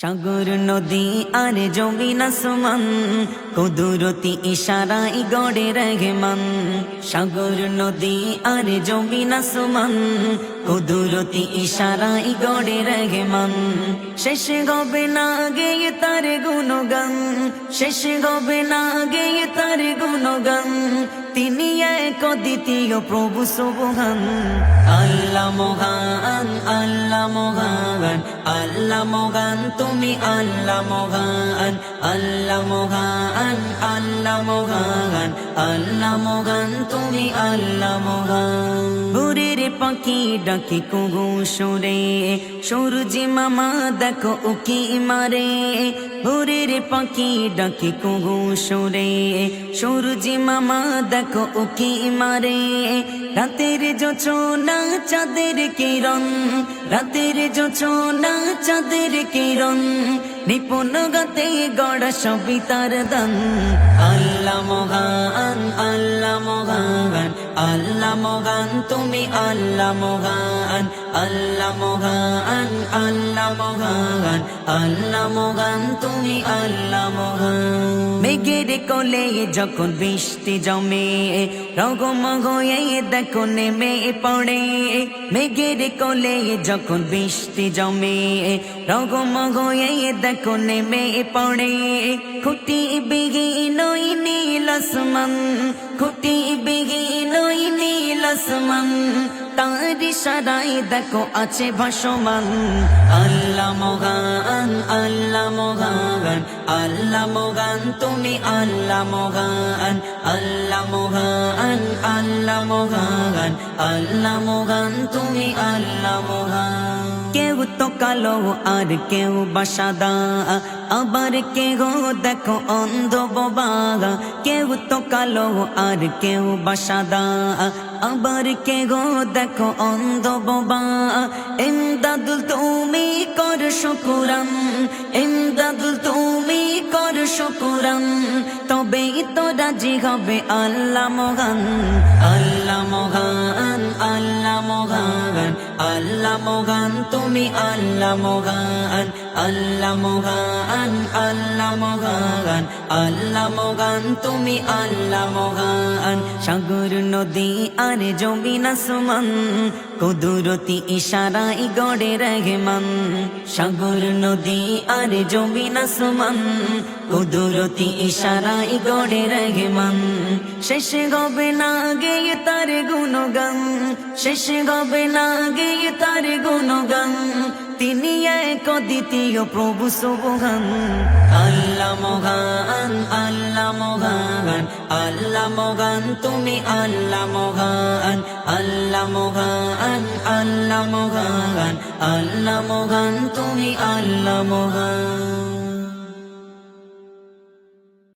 সাগর নদী আর জমিন আসমান কুদরতি ইশারায় গড়ে রহমান। সাগর নদী আর জমিন আসমান কুদরতি ইশারায় গড়ে রহমান। শেষ হবে না গেয়ে তার গুণগান, শেষ হবে না গেয়ে তার গুণগান। তিনি এক দ্বিতীয় প্রভু সুবহান। আল্লাহ মহান, আল্লাহ মহান, আল্লাহ মহান, তুমি আল্লাহ মহান। আল্লাহ মহান, আল্লাহ মহান, আল্লাহ মহান, তুমি আল্লাহ মহান। ভোরের পাখি ডাকে কুহু সুরে, সূর্যি মামা দেখো উকি মারে। ভোরের পাখি ডাকে কুহু সুরে, সূর্যি মামা দেখো উকি মারে। রাতের জোছনা চাঁদের কিরণ, রাতের জোছনা চাঁদের কিরণ। নিপুণ গাতে গড়া সবই তার দান। আল্লাহ মহান, আল্লাহ মহান, আল্লাহ মহান, তুমি আল্লাহ মহান। আল্লাহ মহান, আল্লাহ মহান, আল্লাহ মহান, তুমি আল্লাহ মহান। মেঘের কোলে যখন বৃষ্টি জমে, রগমগ হয়ে দেখো নেমে পড়ে। মেঘের কোলে যখন বৃষ্টি জমে, রগমগ হয়ে দেখো নেমে পড়ে। খুঁটি বিহীন নীল আসমান, খুঁটি বিহীন নীল আসমান। তার ইশারায় দেখো আছে ভাসমান। আল্লাহ মহান, আল্লাহ মহান, আল্লাহ মহান, তুমি আল্লাহ মহান। আল্লাহ মহান, আল্লাহ মহান, আল্লাহ মহান, তুমি আল্লাহ মহান। কেউ তো কালো আর কেউ বা সাদা, আবার কেউ দেখো অন্ধ বোবা। কেউ তো কালো আর কেউ বা সাদা, আবার কেউ দেখো অন্ধ বোবা। ইমদাদুল তুমি কর শুকরান, ইমদাদুল তুমি কর শুকরান। তবেই তো রাজি হবে আল্লাহ মহান। আল্লাহ মহান, আল্লাহ মহান, আল্লাহ মহান, তুমি আল্লাহ মহান। আল্লাহ মহান, আল্লাহ মহান, আল্লাহ মহান, তুমি আল্লাহ মহান। সাগর নদী আর জমিন আসমান কুদরতি ইশারায় গড়ে রহমান। সাগর নদী আর জমিন আসমান কুদরতি ইশারায় গড়ে রহমান। শেষ হবে না গেয়ে তার গুণগান, শেষ হবে না গেয়ে তার গুণগান। তিনি এক দ্বিতীয় প্রভু সুবহান। আল্লাহ মহান, আল্লাহ মহান, আল্লাহ মহান, তুমি আল্লাহ মহান। আল্লাহ মহান, আল্লাহ মহান, আল্লাহ মহান, তুমি আল্লাহ মহান।